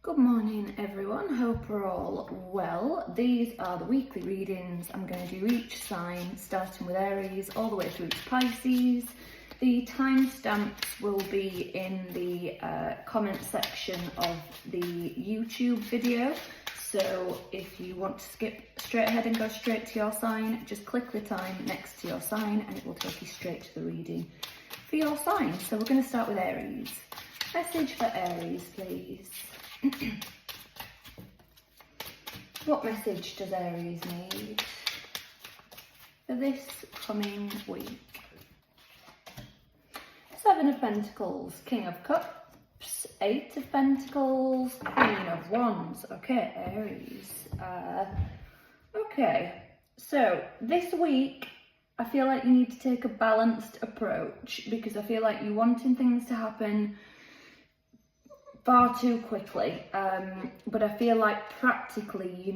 Good morning everyone, hope we're all well. These are the weekly readings. I'm going to do each sign starting with Aries all the way through to Pisces. The timestamps will be in the comment section of the YouTube video. So if you want to skip straight ahead and go straight to your sign, just click the time next to your sign and it will take you straight to the reading for your sign. So we're going to start with Aries. Message for Aries, please. What message does Aries need for this coming week? Seven of Pentacles, King of Cups, Eight of Pentacles, Queen of Wands. Okay, Aries. Okay, so this week I feel like you need to take a balanced approach because I feel like you're wanting things to happen far too quickly, but I feel like practically,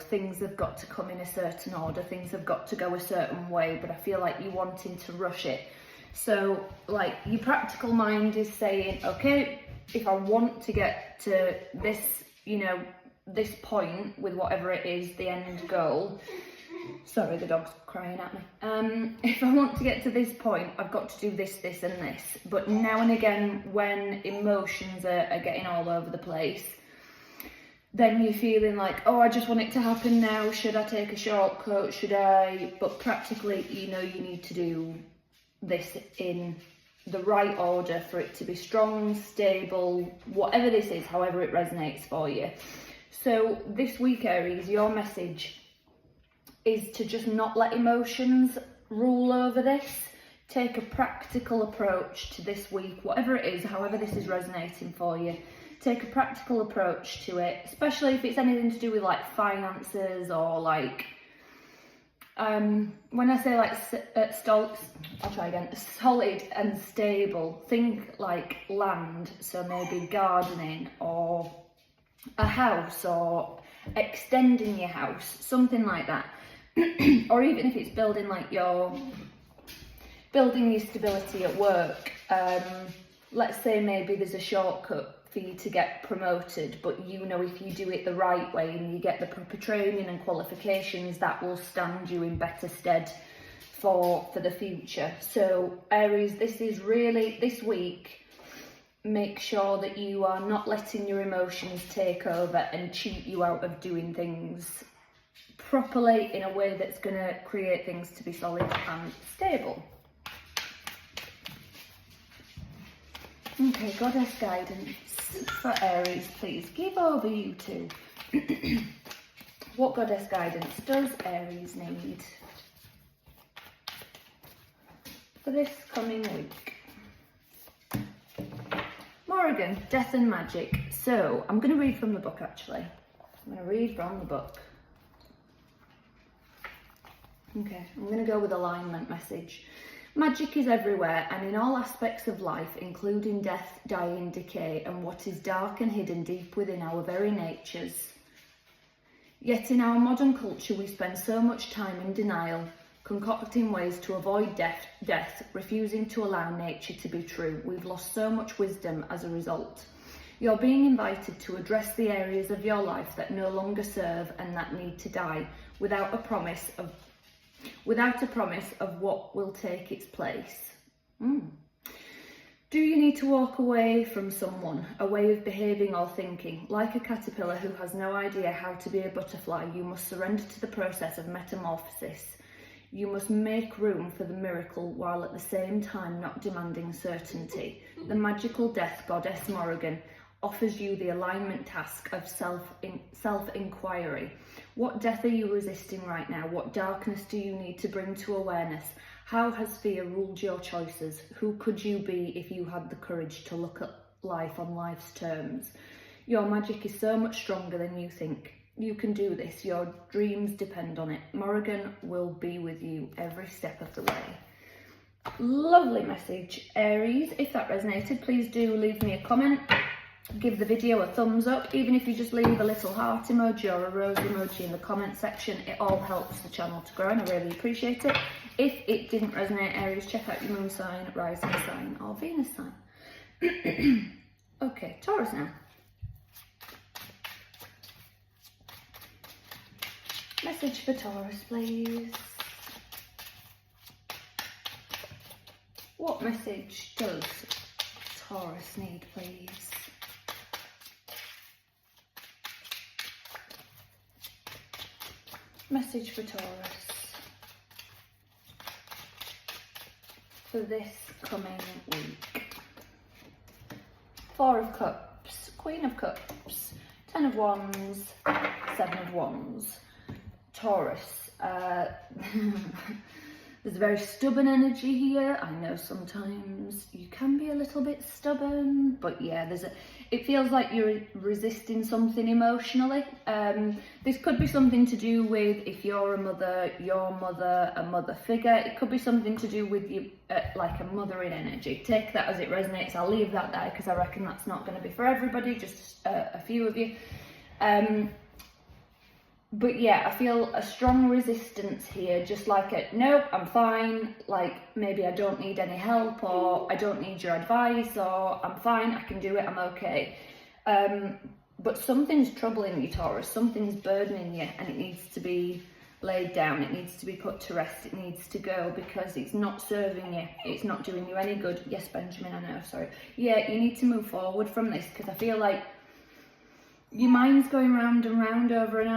things have got to come in a certain order, things have got to go a certain way, but I feel like you're wanting to rush it. So like your practical mind is saying, okay, if I want to get to this, this point with whatever it is, the end goal, sorry, the dog's crying at me. If I want to get to this point, I've got to do this, this and this. But now and again, when emotions are getting all over the place, then you're feeling like, oh, I just want it to happen now. Should I take a shortcut? Should I? But practically, you need to do this in the right order for it to be strong, stable, whatever this is, however it resonates for you. So this week, Aries, your message is to just not let emotions rule over this. Take a practical approach to this week, whatever it is, however this is resonating for you. Take a practical approach to it, especially if it's anything to do with like finances or like, when I say like solid and stable, think like land, so maybe gardening or a house or extending your house, something like that. Or even if it's building your stability at work. Let's say maybe there's a shortcut for you to get promoted, but if you do it the right way and you get the proper training and qualifications, that will stand you in better stead for the future. So Aries, this week, make sure that you are not letting your emotions take over and cheat you out of doing things properly in a way that's going to create things to be solid and stable. Okay, Goddess guidance for Aries, please. Give over, you two. What Goddess guidance does Aries need for this coming week? Morrigan, Death and Magic. So, I'm going to read from the book actually. I'm going to read from the book. Okay, I'm going to go with alignment message. Magic is everywhere and in all aspects of life, including death, dying, decay, and what is dark and hidden deep within our very natures. Yet in our modern culture, we spend so much time in denial, concocting ways to avoid death, refusing to allow nature to be true. We've lost so much wisdom as a result. You're being invited to address the areas of your life that no longer serve and that need to die, without a promise of what will take its place. Do you need to walk away from someone, a way of behaving or thinking? Like a caterpillar who has no idea how to be a butterfly, you must surrender to the process of metamorphosis. You must make room for the miracle while at the same time not demanding certainty. The magical death goddess Morrigan offers you the alignment task of self-inquiry. What death are you resisting right now? What darkness do you need to bring to awareness? How has fear ruled your choices? Who could you be if you had the courage to look at life on life's terms? Your magic is so much stronger than you think. You can do this. Your dreams depend on it. Morrigan will be with you every step of the way. Lovely message, Aries. If that resonated, please do leave me a comment. Give the video a thumbs up. Even if you just leave a little heart emoji or a rose emoji in the comment section, it all helps the channel to grow and I really appreciate it. If it didn't resonate, Aries, check out your moon sign, rising sign or Venus sign. Okay, Taurus now. Message for Taurus, please. What message does Taurus need, please? Message for Taurus for this coming week. Four of Cups, Queen of Cups, Ten of Wands, Seven of Wands. Taurus, there's a very stubborn energy here. I know sometimes you can be a little bit stubborn, but yeah, it feels like you're resisting something emotionally. This could be something to do with if you're a mother, your mother, a mother figure. It could be something to do with you, like a mothering energy. Take that as it resonates. I'll leave that there because I reckon that's not going to be for everybody, just a few of you. But yeah, I feel a strong resistance here, just like nope, I'm fine, like maybe I don't need any help, or I don't need your advice, or I'm fine, I can do it, I'm okay. But something's troubling you, Taurus, something's burdening you, and it needs to be laid down, it needs to be put to rest, it needs to go, because it's not serving you, it's not doing you any good. Yes, Benjamin, I know, sorry. Yeah, you need to move forward from this, because I feel like your mind's going round and round over and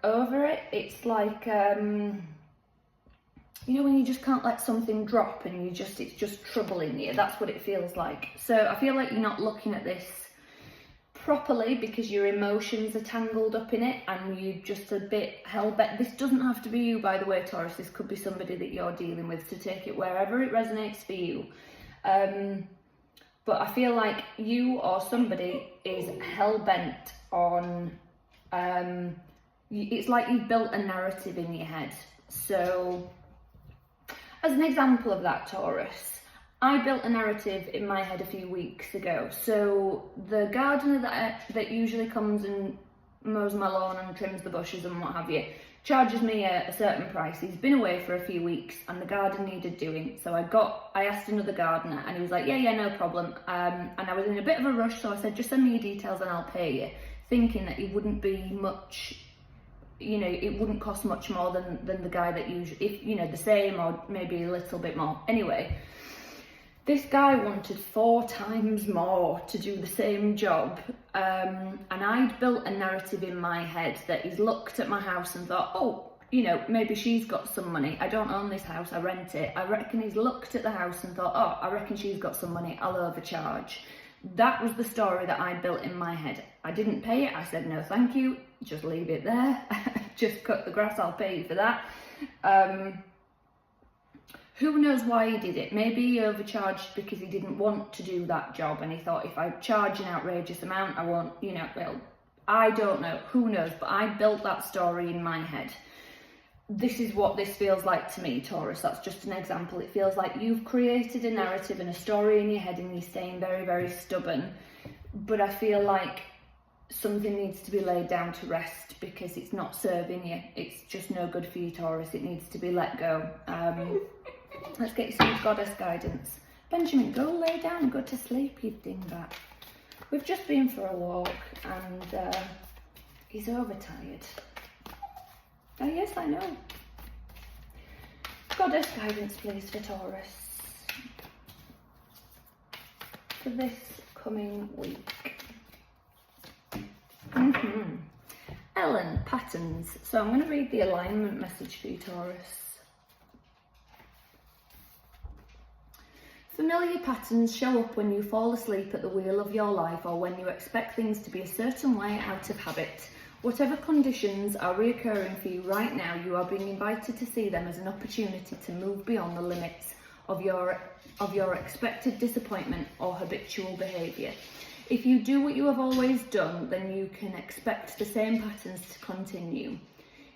over it. It's like, you know, when you just can't let something drop and it's just troubling you. That's what it feels like. So I feel like you're not looking at this properly because your emotions are tangled up in it and you're just a bit hell-bent. This doesn't have to be you, by the way, Taurus. This could be somebody that you're dealing with, so take it wherever it resonates for you. But I feel like you or somebody is hell-bent on, it's like you've built a narrative in your head. So, as an example of that, Taurus, I built a narrative in my head a few weeks ago. So, the gardener that usually comes and mows my lawn and trims the bushes and what have you, charges me a certain price. He's been away for a few weeks and the garden needed doing. So I asked another gardener and he was like, yeah, no problem. And I was in a bit of a rush, so I said, just send me your details and I'll pay you, thinking that it wouldn't be much, you know, it wouldn't cost much more than the guy that usually, if, you know, the same or maybe a little bit more. Anyway, this guy wanted 4 times more to do the same job, and I'd built a narrative in my head that he's looked at my house and thought, oh, you know, maybe she's got some money. I don't own this house, I rent it. I reckon he's looked at the house and thought, oh, I reckon she's got some money, I'll overcharge. That was the story that I built in my head. I didn't pay it, I said, no thank you, just leave it there. Just cut the grass, I'll pay you for that. Who knows why he did it? Maybe he overcharged because he didn't want to do that job and he thought, if I charge an outrageous amount, I won't, you know, well, I don't know, who knows, but I built that story in my head. This is what this feels like to me, Taurus. That's just an example. It feels like you've created a narrative and a story in your head and you're staying very, very stubborn. But I feel like something needs to be laid down to rest because it's not serving you. It's just no good for you, Taurus. It needs to be let go. Let's get you some goddess guidance. Benjamin, go lay down and go to sleep, you dingbat. We've just been for a walk and he's overtired. Oh yes, I know. Goddess guidance, please, for Taurus. For this coming week. Ellen, patterns. So I'm going to read the alignment message for you, Taurus. Familiar patterns show up when you fall asleep at the wheel of your life or when you expect things to be a certain way out of habit. Whatever conditions are reoccurring for you right now, you are being invited to see them as an opportunity to move beyond the limits of your expected disappointment or habitual behaviour. If you do what you have always done, then you can expect the same patterns to continue.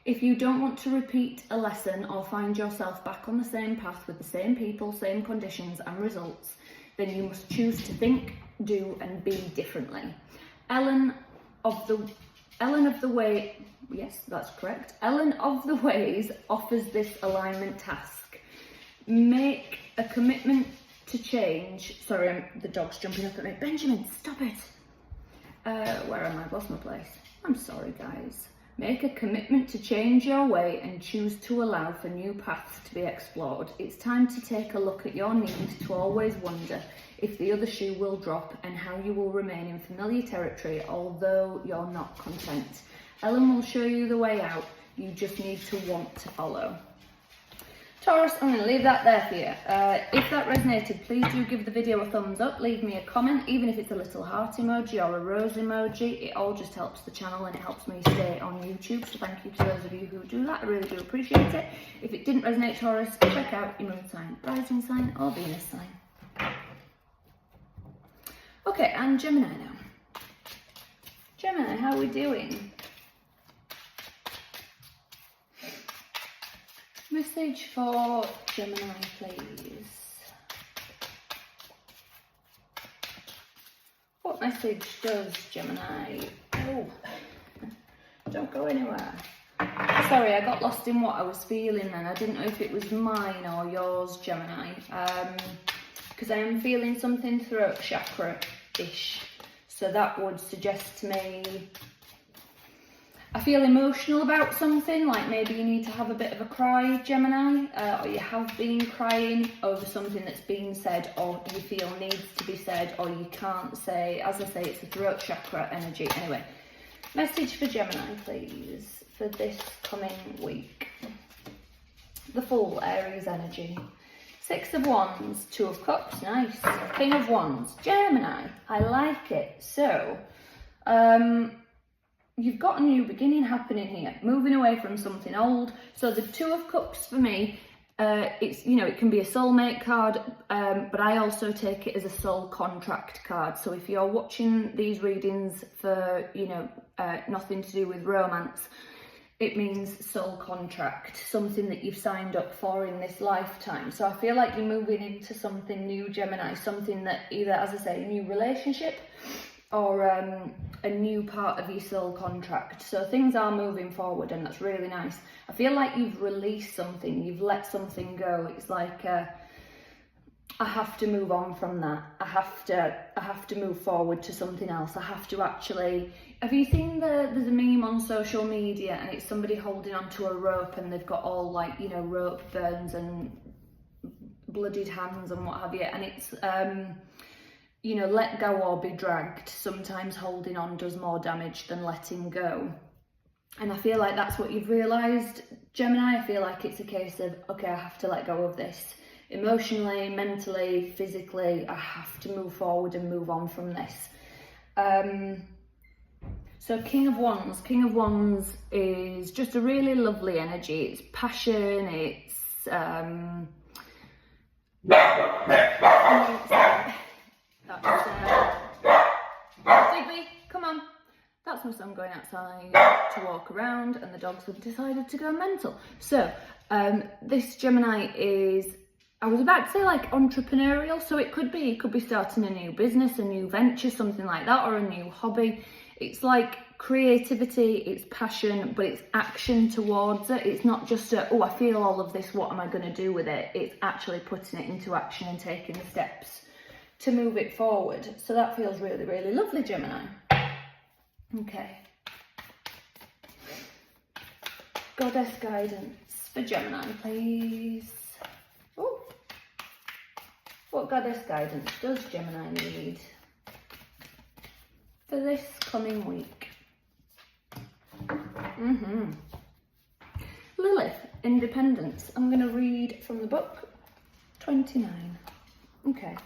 If you don't want to repeat a lesson or find yourself back on the same path with the same people, same conditions and results, then you must choose to think, do and be differently. Ellen of the Way, yes, that's correct. Ellen of the Ways offers this alignment task. Make a commitment to change. Sorry, the dog's jumping up at me. Benjamin, stop it. Where am I? I've lost my place. I'm sorry, guys. Make a commitment to change your way and choose to allow for new paths to be explored. It's time to take a look at your need to always wonder if the other shoe will drop and how you will remain in familiar territory although you're not content. Ellen will show you the way out. You just need to want to follow. Taurus, I'm going to leave that there for you. If that resonated, please do give the video a thumbs up, leave me a comment, even if it's a little heart emoji or a rose emoji. It all just helps the channel and it helps me stay on YouTube, so thank you to those of you who do that. I really do appreciate it. If it didn't resonate, Taurus, check out your moon sign, rising sign or Venus sign. Okay, and Gemini now. Gemini, how are we doing? Message for Gemini, please. What message does Gemini? Oh, don't go anywhere. Sorry, I got lost in what I was feeling then. I didn't know if it was mine or yours, Gemini. Because I am feeling something throat chakra-ish. So that would suggest to me I feel emotional about something, like maybe you need to have a bit of a cry, Gemini, or you have been crying over something that's been said or you feel needs to be said or you can't say. As I say, it's the throat chakra energy. Anyway, message for Gemini, please, for this coming week. The Fool, Aries energy. Six of Wands, Two of Cups, nice. King of Wands, Gemini, I like it. So, you've got a new beginning happening here, moving away from something old. So the Two of Cups for me, it's, you know, it can be a soulmate card, but I also take it as a soul contract card. So if you're watching these readings for, you know, nothing to do with romance, it means soul contract, something that you've signed up for in this lifetime. So I feel like you're moving into something new, Gemini, something that either, as I say, a new relationship or a new part of your soul contract. So things are moving forward and that's really nice. I feel like you've released something, you've let something go. It's like I have to move on from that. I have to move forward to something else. I have to actually, have you seen there's a meme on social media and it's somebody holding onto a rope and they've got all, like, you know, rope burns and bloodied hands and what have you, and it's you know, let go or be dragged. Sometimes holding on does more damage than letting go. And I feel like that's what you've realised, Gemini. I feel like it's a case of, okay, I have to let go of this. Emotionally, mentally, physically, I have to move forward and move on from this. So King of Wands. King of Wands is just a really lovely energy. It's passion, it's... Digby, come on. That's my son going outside to walk around and the dogs have decided to go mental. So this Gemini is, I was about to say, like, entrepreneurial. So it could be starting a new business, a new venture, something like that, or a new hobby. It's like creativity, it's passion, but it's action towards it. It's not just oh, I feel all of this, what am I going to do with it? It's actually putting it into action and taking the steps to move it forward. So that feels really, really lovely, Gemini. Okay. Goddess guidance for Gemini, please. Oh. What goddess guidance does Gemini need for this coming week? Lilith, independence. I'm going to read from the book 29. Okay.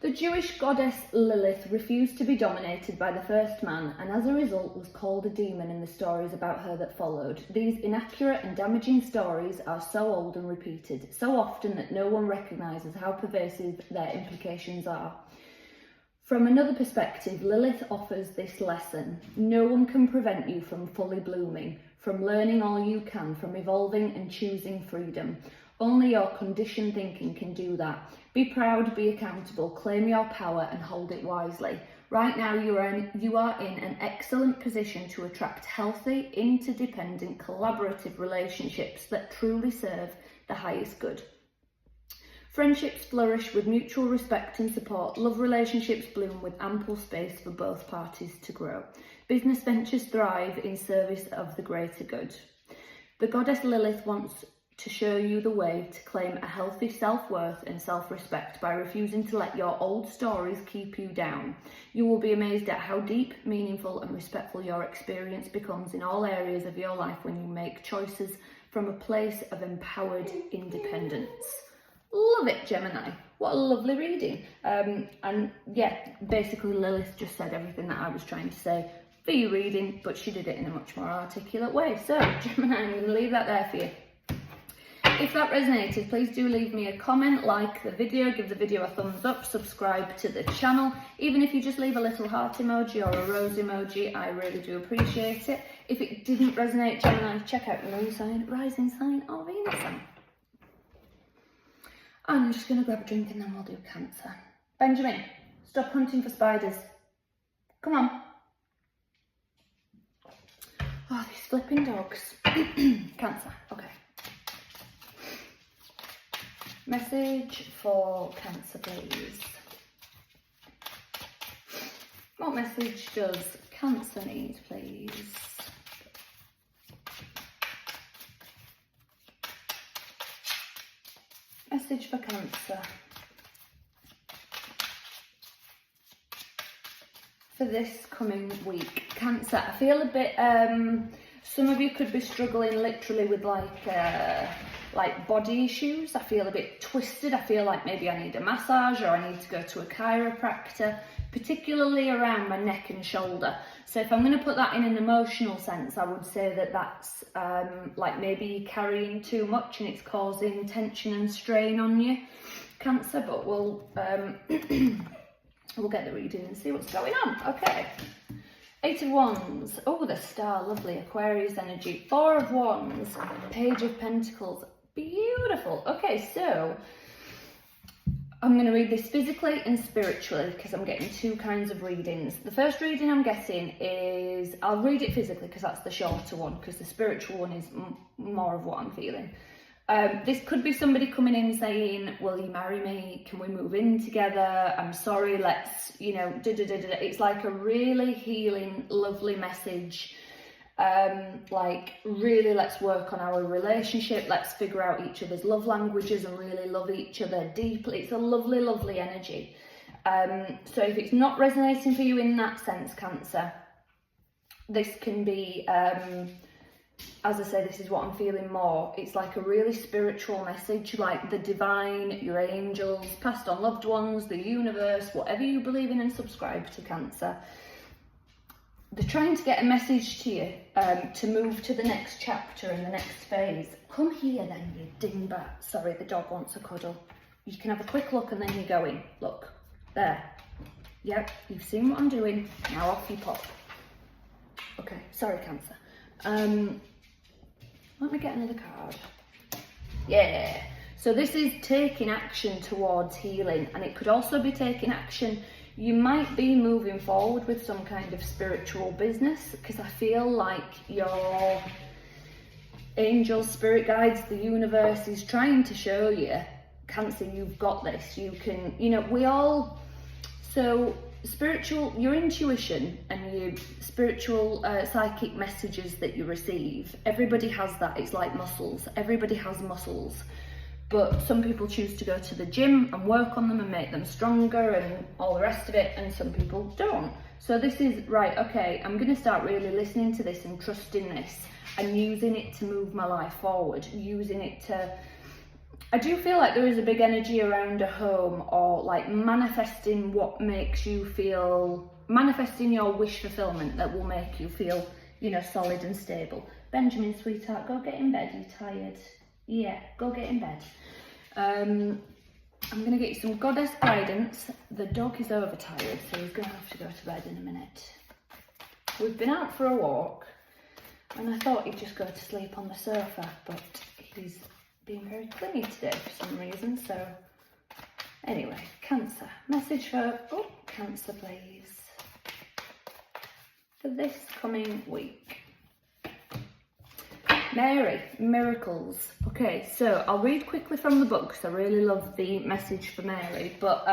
The Jewish goddess Lilith refused to be dominated by the first man and as a result was called a demon in the stories about her that followed. These inaccurate and damaging stories are so old and repeated, so often that no one recognises how pervasive their implications are. From another perspective, Lilith offers this lesson. No one can prevent you from fully blooming, from learning all you can, from evolving and choosing freedom. Only your conditioned thinking can do that. Be proud, be accountable, claim your power and hold it wisely. Right now you are in an excellent position to attract healthy, interdependent, collaborative relationships that truly serve the highest good. Friendships flourish with mutual respect and support. Love relationships bloom with ample space for both parties to grow. Business ventures thrive in service of the greater good. The goddess Lilith wants to show you the way to claim a healthy self-worth and self-respect by refusing to let your old stories keep you down. You will be amazed at how deep, meaningful and respectful your experience becomes in all areas of your life when you make choices from a place of empowered independence. Love it, Gemini. What a lovely reading. And yeah, basically Lilith just said everything that I was trying to say for your reading, but she did it in a much more articulate way. So, Gemini, I'm going to leave that there for you. If that resonated, please do leave me a comment, like the video, give the video a thumbs up, subscribe to the channel. Even if you just leave a little heart emoji or a rose emoji, I really do appreciate it. If it didn't resonate, Gemini, check out your moon sign, rising sign or Venus sign. I'm just going to grab a drink and then we'll do Cancer. Benjamin, stop hunting for spiders. Come on. Oh, these flipping dogs. Cancer, okay. Message for Cancer, please. What message does Cancer need, please? Message for Cancer. For this coming week. Cancer, I feel a bit, some of you could be struggling literally with like body issues. I feel a bit twisted. I feel like maybe I need a massage or I need to go to a chiropractor, particularly around my neck and shoulder. So if I'm going to put that in an emotional sense, I would say that that's like maybe you're carrying too much and it's causing tension and strain on you, Cancer, but we'll we'll get the reading and see what's going on. Okay. 8 of Wands. Oh, the Star, lovely. Aquarius energy. 4 of Wands. Page of Pentacles. Beautiful. Okay, so I'm going to read this physically and spiritually because I'm getting two kinds of readings. The first reading I'm getting is, I'll read it physically because that's the shorter one, because the spiritual one is more of what I'm feeling. This could be somebody coming in saying, will you marry me? Can we move in together? I'm sorry, let's, you know, It's like a really healing, lovely message. Like, really, let's work on our relationship. Let's figure out each other's love languages and really love each other deeply. It's a lovely, lovely energy. So if it's not resonating for you in that sense, Cancer, this can be... as I say, this is what I'm feeling more. It's like a really spiritual message, like the divine, your angels, past on loved ones, the universe, whatever you believe in and subscribe to, Cancer. They're trying to get a message to you to move to the next chapter and the next phase. Come here then, you dingbat. Sorry, the dog wants a cuddle. You can have a quick look and then you're going. Look, there. Yep, you've seen what I'm doing. Now off you pop. Okay, sorry, Cancer. Let me get another card. Yeah. So this is taking action towards healing, and it could also be taking action. You might be moving forward with some kind of spiritual business, because I feel like your angels, spirit guides, the universe is trying to show you, Cancer, you've got this. You can, you know, we all, so spiritual, your intuition and your spiritual psychic messages that you receive, everybody has that. It's like muscles. Everybody has muscles, but some people choose to go to the gym and work on them and make them stronger and all the rest of it, and some people don't. So this is right. Okay, I'm going to start really listening to this and trusting this and using it to move my life forward, using it to, I do feel like there is a big energy around a home, or like manifesting what makes you feel, manifesting your wish fulfillment that will make you feel, you know, solid and stable. Benjamin, sweetheart, go get in bed. You're tired. Yeah, go get in bed. I'm going to get you some goddess guidance. The dog is overtired, so he's going to have to go to bed in a minute. We've been out for a walk, and I thought he'd just go to sleep on the sofa, but he's being very clingy today for some reason. So anyway, Cancer, message for Cancer, please, for this coming week. Mary, miracles. Okay, so I'll read quickly from the book because I really love the message for Mary. But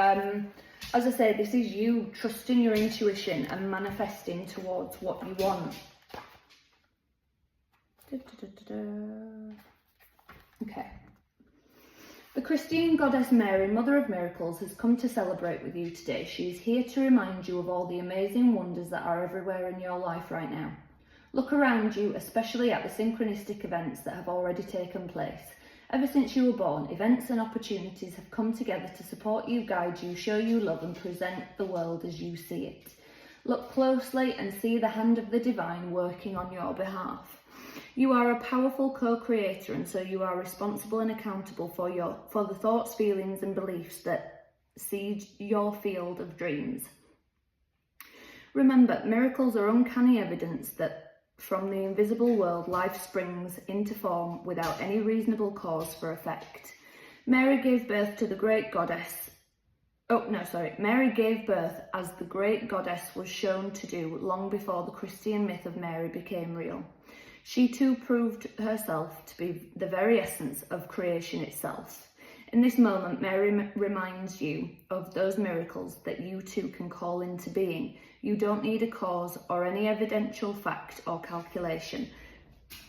as I say, this is you trusting your intuition and manifesting towards what you want. Okay. The Christian goddess Mary, Mother of Miracles, has come to celebrate with you today. She is here to remind you of all the amazing wonders that are everywhere in your life right now. Look around you, especially at the synchronistic events that have already taken place. Ever since you were born, events and opportunities have come together to support you, guide you, show you love and present the world as you see it. Look closely and see the hand of the divine working on your behalf. You are a powerful co-creator, and so you are responsible and accountable for the thoughts, feelings and beliefs that seed your field of dreams. Remember, miracles are uncanny evidence that from the invisible world, life springs into form without any reasonable cause for effect. Mary gave birth to the great goddess. Mary gave birth as the great goddess was shown to do long before the Christian myth of Mary became real. She too proved herself to be the very essence of creation itself. In this moment, Mary reminds you of those miracles that you too can call into being. You don't need a cause or any evidential fact or calculation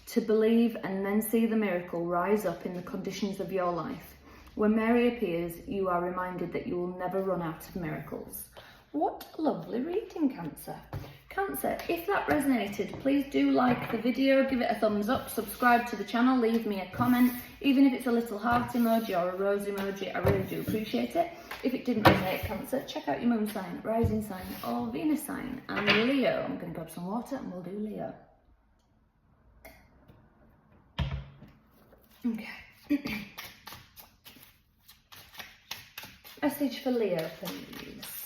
to believe and then see the miracle rise up in the conditions of your life. When Mary appears, you are reminded that you will never run out of miracles. What a lovely reading, Cancer. Cancer, if that resonated, please do like the video, give it a thumbs up, subscribe to the channel, leave me a comment, even if it's a little heart emoji or a rose emoji, I really do appreciate it. If it didn't resonate, Cancer, check out your moon sign, rising sign or Venus sign. And Leo, I'm going to grab some water and we'll do Leo. Okay. Message for Leo, please.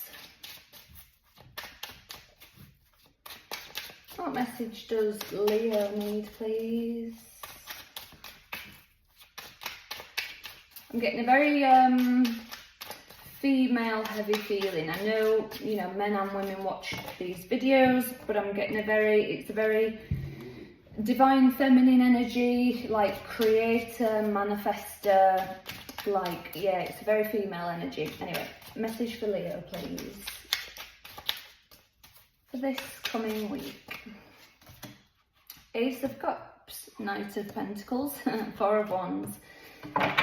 What message does Leo need, please? I'm getting a very female heavy feeling. I know, you know, men and women watch these videos, but I'm getting it's a very divine feminine energy, like creator, manifester, like, yeah, it's a very female energy. Anyway, message for Leo, please, for this coming week. Ace of Cups, Knight of Pentacles, Four of Wands,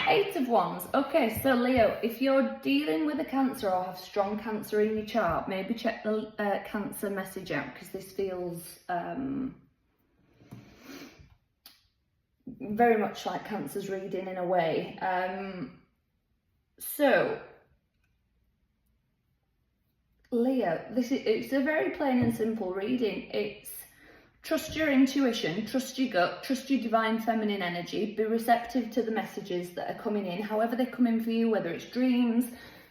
Eight of Wands. Okay, so Leo, if you're dealing with a Cancer or have strong Cancer in your chart, maybe check the Cancer message out, because this feels very much like Cancer's reading in a way. So Leo, it's a very plain and simple reading. It's trust your intuition, trust your gut, trust your divine feminine energy, be receptive to the messages that are coming in, however they come in for you, whether it's dreams,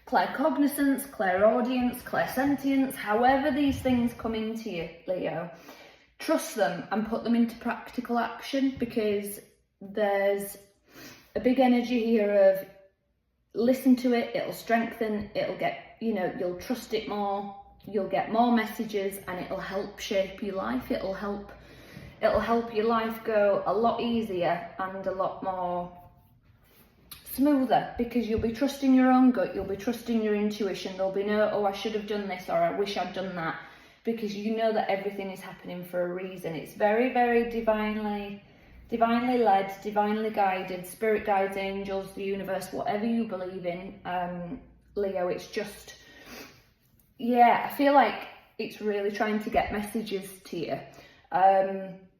claircognizance, clairaudience, clairsentience, however these things come into you, Leo. Trust them and put them into practical action, because there's a big energy here of listen to it, it'll strengthen, it'll get, you know, you'll trust it more, you'll get more messages, and it'll help shape your life. It'll help your life go a lot easier and a lot more smoother, because you'll be trusting your own gut, you'll be trusting your intuition. There'll be no, oh, I should have done this, or I wish I'd done that, because you know that everything is happening for a reason. It's very, very divinely led, divinely guided, spirit guides, angels, the universe, whatever you believe in, Leo. It's just, yeah, I feel like it's really trying to get messages to you.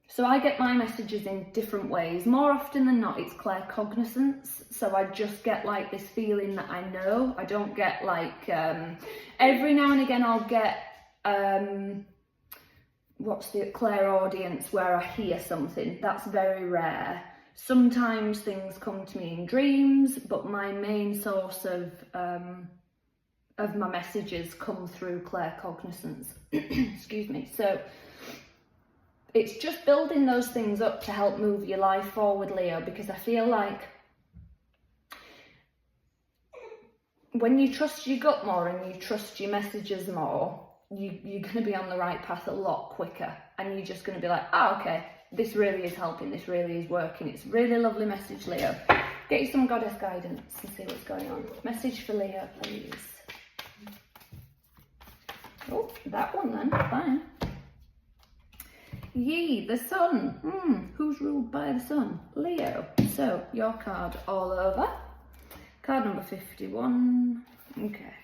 So I get my messages in different ways. More often than not, it's claircognizance. So I just get like this feeling that I know. I don't get like, every now and again I'll get, what's the clairaudience, where I hear something. That's very rare. Sometimes things come to me in dreams, but my main source of my messages come through claircognizance. Excuse me. So it's just building those things up to help move your life forward, Leo, because I feel like when you trust your gut more and you trust your messages more, you're going to be on the right path a lot quicker, and you're just going to be like, oh, okay, this really is helping, this really is working. It's a really lovely message, Leo. Get you some goddess guidance and see what's going on. Message for Leo, please. Oh, that one then, fine. Ye, the sun. Who's ruled by the sun? Leo. So, your card all over. Card number 51. Okay.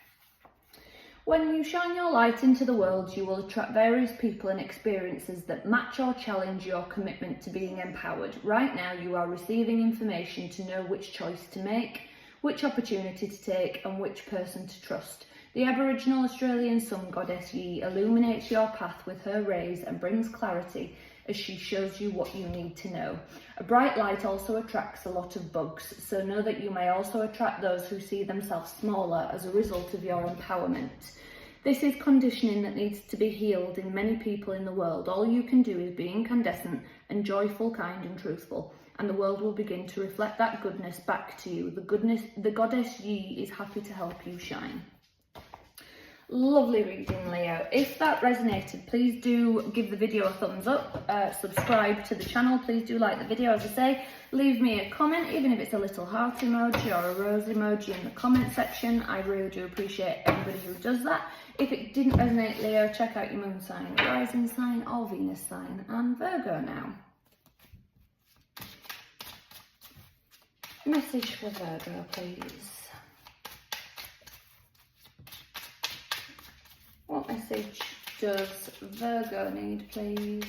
When you shine your light into the world, you will attract various people and experiences that match or challenge your commitment to being empowered. Right now, you are receiving information to know which choice to make, which opportunity to take, and which person to trust. The Aboriginal Australian sun goddess Ye illuminates your path with her rays and brings clarity as she shows you what you need to know. A bright light also attracts a lot of bugs, so know that you may also attract those who see themselves smaller as a result of your empowerment. This is conditioning that needs to be healed in many people in the world. All you can do is be incandescent and joyful, kind and truthful, and the world will begin to reflect that goodness back to you. The goddess Ye is happy to help you shine. Lovely reading, Leo. If that resonated, please do give the video a thumbs up, subscribe to the channel, please do like the video, as I say, leave me a comment, even if it's a little heart emoji or a rose emoji in the comment section. I really do appreciate everybody who does that. If it didn't resonate, Leo, check out your moon sign, rising sign or Venus sign, and Virgo now. Message for Virgo, please. What message does Virgo need, please?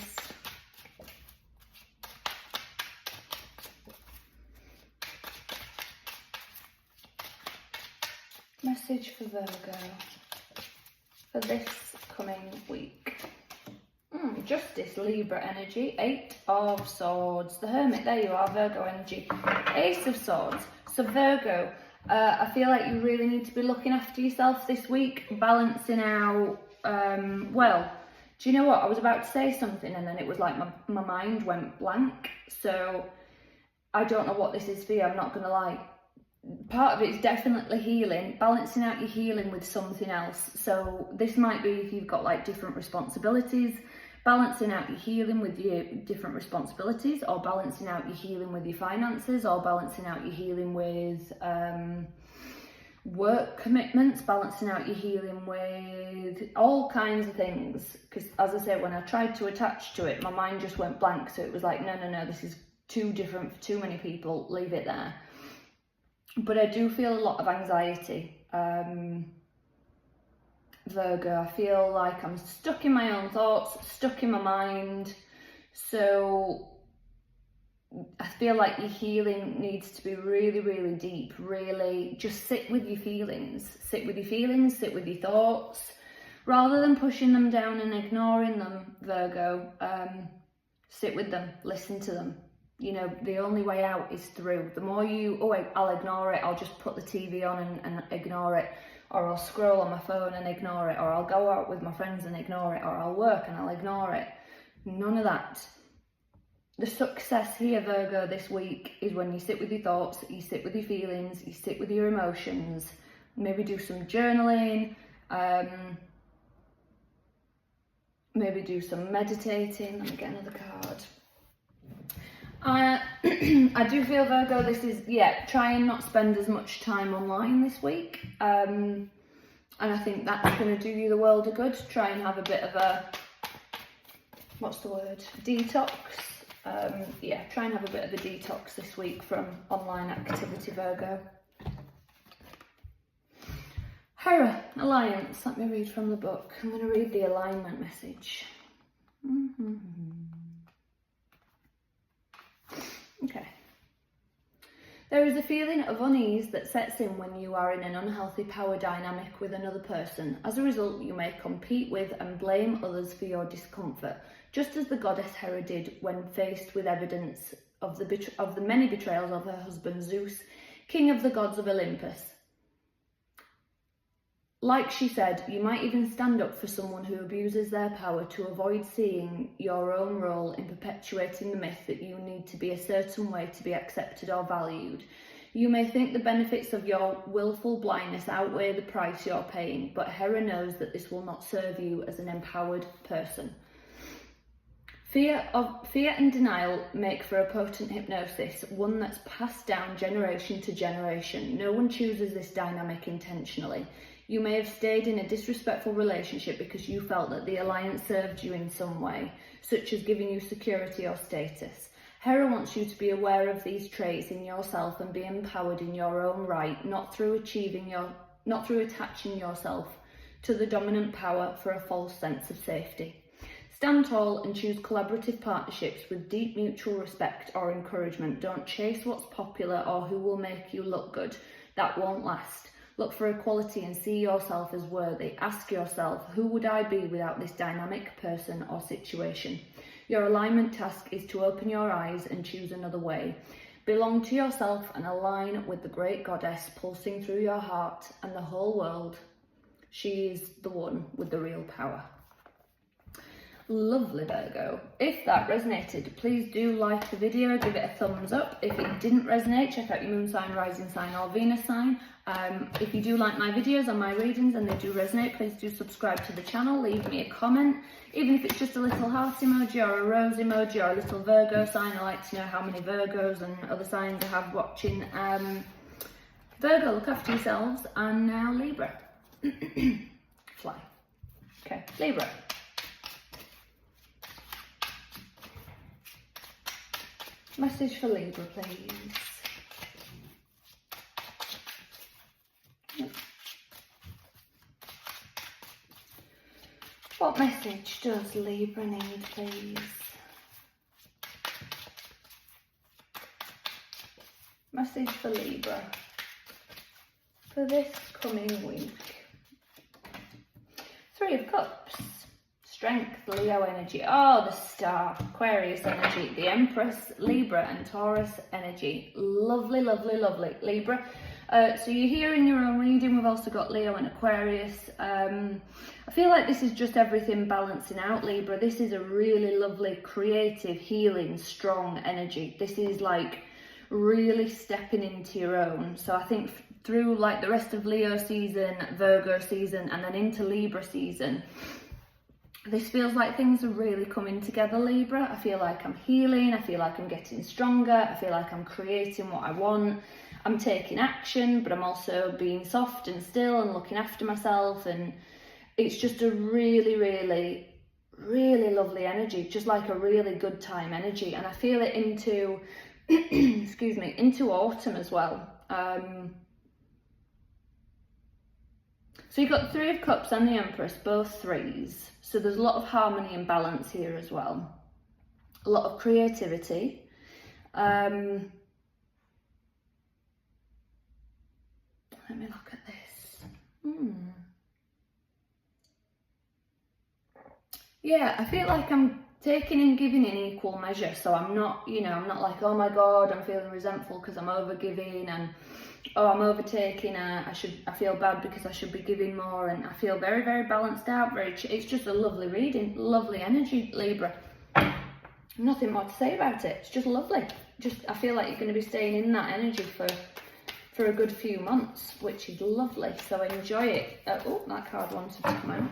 Message for Virgo for this coming week. Justice, Libra energy, 8 of Swords, the Hermit, there you are, Virgo energy, Ace of Swords. So Virgo, I feel like you really need to be looking after yourself this week, balancing out, well, do you know what, I was about to say something and then it was like my mind went blank, so I don't know what this is for you, I'm not going to lie. Part of it is definitely healing, balancing out your healing with something else. So this might be if you've got like different responsibilities, balancing out your healing with your different responsibilities, or balancing out your healing with your finances, or balancing out your healing with work commitments, balancing out your healing with all kinds of things. Because as I say, when I tried to attach to it, my mind just went blank. So it was like, no, this is too different for too many people, leave it there. But I do feel a lot of anxiety. Virgo, I feel like I'm stuck in my own thoughts, stuck in my mind. So I feel like your healing needs to be really, really deep, really just sit with your feelings, sit with your thoughts, rather than pushing them down and ignoring them, Virgo. Sit with them, listen to them. You know, the only way out is through. The more you, I'll ignore it, I'll just put the TV on and ignore it, or I'll scroll on my phone and ignore it, or I'll go out with my friends and ignore it, or I'll work and I'll ignore it. None of that. The success here, Virgo, this week is when you sit with your thoughts, you sit with your feelings, you sit with your emotions, maybe do some journaling, maybe do some meditating. Let me get another card. I do feel, Virgo, this is, try and not spend as much time online this week. And I think that's going to do you the world of good. Try and have a bit of a, detox. Try and have a bit of a detox this week from online activity, Virgo. Hera, Alliance, let me read from the book. I'm going to read the alignment message. Okay. There is a feeling of unease that sets in when you are in an unhealthy power dynamic with another person. As a result, you may compete with and blame others for your discomfort, just as the goddess Hera did when faced with evidence of the many betrayals of her husband Zeus, king of the gods of Olympus. Like she said, you might even stand up for someone who abuses their power to avoid seeing your own role in perpetuating the myth that you need to be a certain way to be accepted or valued. You may think the benefits of your willful blindness outweigh the price you're paying, but Hera knows that this will not serve you as an empowered person. Fear and denial make for a potent hypnosis, one that's passed down generation to generation. No one chooses this dynamic intentionally. You may have stayed in a disrespectful relationship because you felt that the alliance served you in some way, such as giving you security or status. Hera wants you to be aware of these traits in yourself and be empowered in your own right, not through attaching yourself to the dominant power for a false sense of safety. Stand tall and choose collaborative partnerships with deep mutual respect or encouragement. Don't chase what's popular or who will make you look good. That won't last. Look for equality and see yourself as worthy. Ask yourself, who would I be without this dynamic person or situation? Your alignment task is to open your eyes and choose another way. Belong to yourself and align with the great goddess pulsing through your heart and the whole world. She is the one with the real power. Lovely, Virgo. If that resonated, please do like the video, give it a thumbs up. If it didn't resonate, check out your moon sign, rising sign or Venus sign. If you do like my videos and my readings and they do resonate, please do subscribe to the channel, leave me a comment. Even if it's just a little heart emoji or a rose emoji or a little Virgo sign, I like to know how many Virgos and other signs I have watching. Virgo, look after yourselves. And now Libra. Fly. Okay, Libra. Message for Libra, please. What message does Libra need, please? Message for Libra for this coming week. Three of Cups. Strength, Leo energy. Oh, the Star, Aquarius energy, the Empress, Libra and Taurus energy. Lovely, lovely, lovely. Libra. So you're here in your own reading. We've also got Leo and Aquarius. I feel like this is just everything balancing out, Libra. This is a really lovely, creative, healing, strong energy. This is like really stepping into your own. So I think through like the rest of Leo season, Virgo season, and then into Libra season, this feels like things are really coming together, Libra. I feel like I'm healing. I feel like I'm getting stronger. I feel like I'm creating what I want. I'm taking action, but I'm also being soft and still and looking after myself. And it's just a really, really, really lovely energy, just like a really good time energy. And I feel it into, excuse me, into autumn as well. So you've got Three of Cups and the Empress, both threes. So there's a lot of harmony and balance here as well. A lot of creativity. Let me look at this. Yeah, I feel like I'm taking and giving in equal measure. So I'm not, I'm not like, oh my God, I'm feeling resentful because I'm over giving, and oh, I'm overtaking. I feel bad because I should be giving more, and I feel very, very balanced out. It's just a lovely reading, lovely energy, Libra. Nothing more to say about it. It's just lovely. I feel like you're going to be staying in that energy for a good few months, which is lovely. So enjoy it. Oh, that card wanted to come out.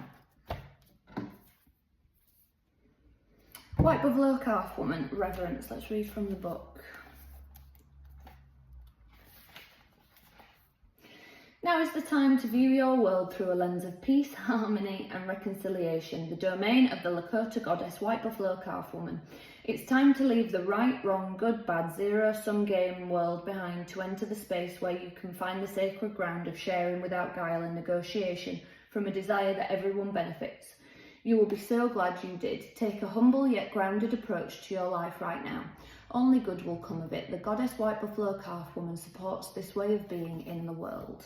White Buffalo Calf Woman, Reverence. Let's read from the book. Now is the time to view your world through a lens of peace, harmony and reconciliation, the domain of the Lakota goddess White Buffalo Calf Woman. It's time to leave the right, wrong, good, bad, zero-sum game world behind to enter the space where you can find the sacred ground of sharing without guile and negotiation from a desire that everyone benefits. You will be so glad you did. Take a humble yet grounded approach to your life right now. Only good will come of it. The goddess White Buffalo Calf Woman supports this way of being in the world.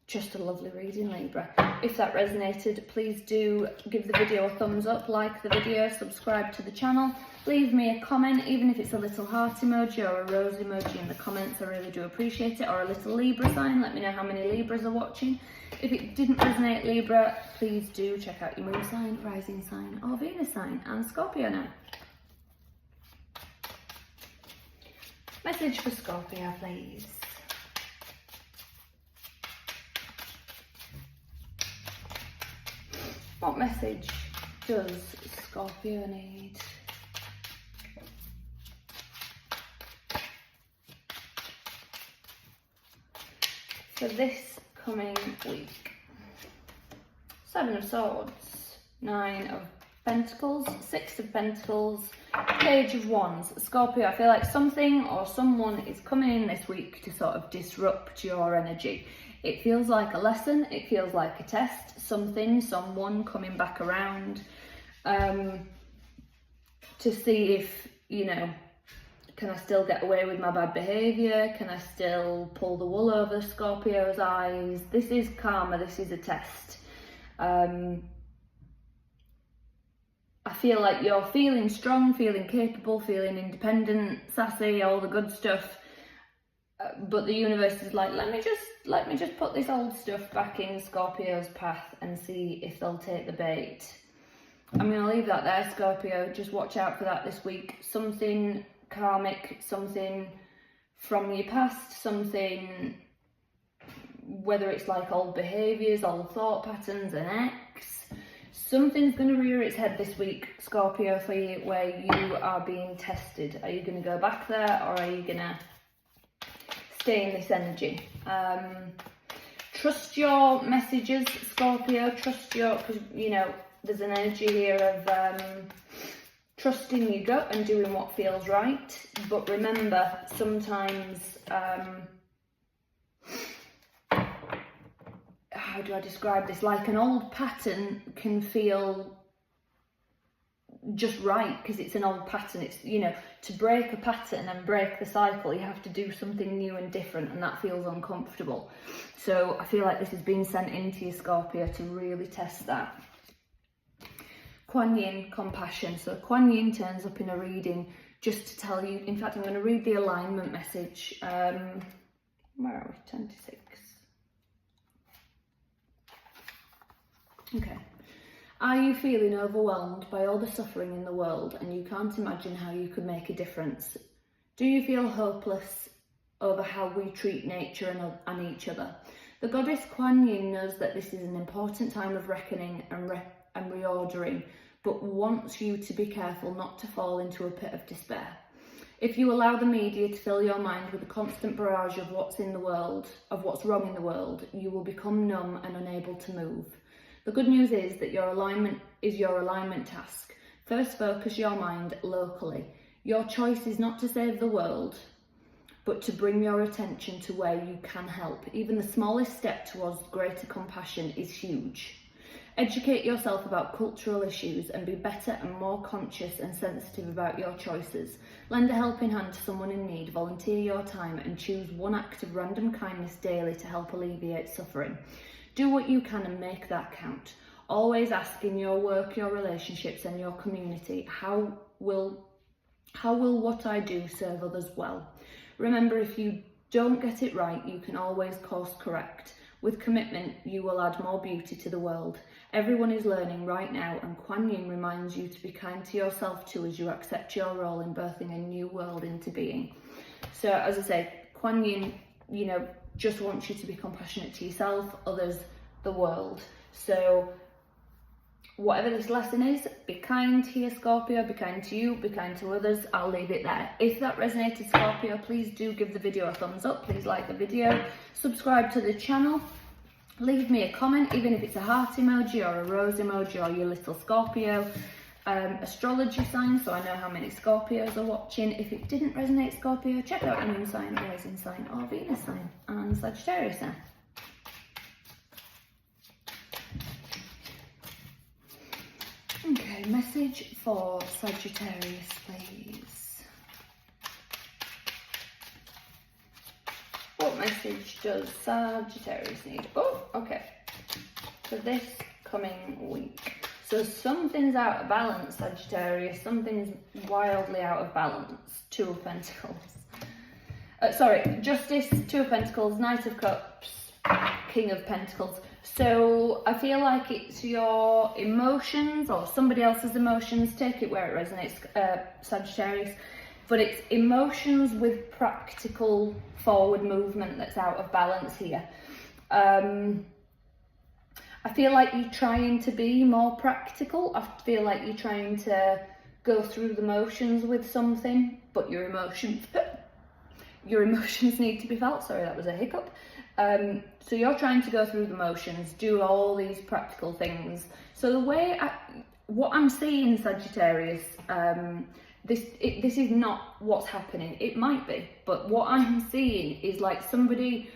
Just a lovely reading, Libra. If that resonated, please do give the video a thumbs up, like the video, subscribe to the channel, leave me a comment, even if it's a little heart emoji or a rose emoji in the comments. I really do appreciate it. Or a little Libra sign. Let me know how many Libras are watching. If it didn't resonate, Libra, please do check out your moon sign, rising sign or Venus sign, and Scorpio now. Message for Scorpio, please. What message does Scorpio need? for this coming week. 7 of Swords, 9 of Pentacles, 6 of Pentacles, Page of Wands. Scorpio, I feel like something or someone is coming in this week to sort of disrupt your energy. It feels like a lesson, it feels like a test, something, someone coming back around to see if, you know, can I still get away with my bad behaviour? Can I still pull the wool over Scorpio's eyes? This is karma, this is a test. I feel like you're feeling strong, feeling capable, feeling independent, sassy, all the good stuff. But the universe is like, let me just put this old stuff back in Scorpio's path and see if they'll take the bait. I'm going to leave that there, Scorpio. Just watch out for that this week. Something karmic, something from your past, something, whether it's like old behaviours, old thought patterns, an ex, something's going to rear its head this week, Scorpio, for you, where you are being tested. Are you going to go back there, or are you going to stay in this energy? Trust your messages, Scorpio. Trust your, because, you know, there's an energy here of trusting your gut and doing what feels right. But remember, sometimes, how do I describe this? Like an old pattern can feel just right because it's an old pattern. It's, you know, to break a pattern and break the cycle, you have to do something new and different, and that feels uncomfortable. So I feel like this has been sent into your, Scorpio, to really test that. Kuan Yin, compassion. So Kuan Yin turns up in a reading just to tell you, in fact, I'm going to read the alignment message. Where are we? 26. Okay. Are you feeling overwhelmed by all the suffering in the world and you can't imagine how you could make a difference? Do you feel hopeless over how we treat nature and each other? The goddess Kuan Yin knows that this is an important time of reckoning and reordering, but wants you to be careful not to fall into a pit of despair. If you allow the media to fill your mind with a constant barrage of what's in the world, of what's wrong in the world, you will become numb and unable to move. The good news is that your alignment is your alignment task. First, focus your mind locally. Your choice is not to save the world, but to bring your attention to where you can help. Even the smallest step towards greater compassion is huge. Educate yourself about cultural issues and be better and more conscious and sensitive about your choices. Lend a helping hand to someone in need, volunteer your time, and choose one act of random kindness daily to help alleviate suffering. Do what you can and make that count. Always ask in your work, your relationships and your community, how will what I do serve others well? Remember, if you don't get it right, you can always course correct. With commitment, you will add more beauty to the world. Everyone is learning right now, and Kuan Yin reminds you to be kind to yourself too as you accept your role in birthing a new world into being. So, as I say, Kuan Yin, you know, just wants you to be compassionate to yourself, others, the world. So whatever this lesson is, be kind to your, Scorpio, be kind to you, be kind to others. I'll leave it there. If that resonated, Scorpio, please do give the video a thumbs up. Please like the video, subscribe to the channel, leave me a comment, even if it's a heart emoji or a rose emoji or your little Scorpio astrology sign, so I know how many Scorpios are watching. If it didn't resonate, Scorpio, check out your moon sign, rising sign or Venus sign and Sagittarius sign. Okay, message for Sagittarius, please. What message does Sagittarius need? Oh, okay. For this coming week. So something's out of balance, Sagittarius. Something's wildly out of balance. 2 of Pentacles. Justice, 2 of Pentacles, Knight of Cups, King of Pentacles. So I feel like it's your emotions or somebody else's emotions. Take it where it resonates, Sagittarius. But it's emotions with practical forward movement that's out of balance here. I feel like you're trying to be more practical. I feel like you're trying to go through the motions with something, but your emotions need to be felt. Sorry, that was a hiccup. So you're trying to go through the motions, do all these practical things. So the way what I'm seeing, Sagittarius, this is not what's happening. It might be, but what I'm seeing is like somebody,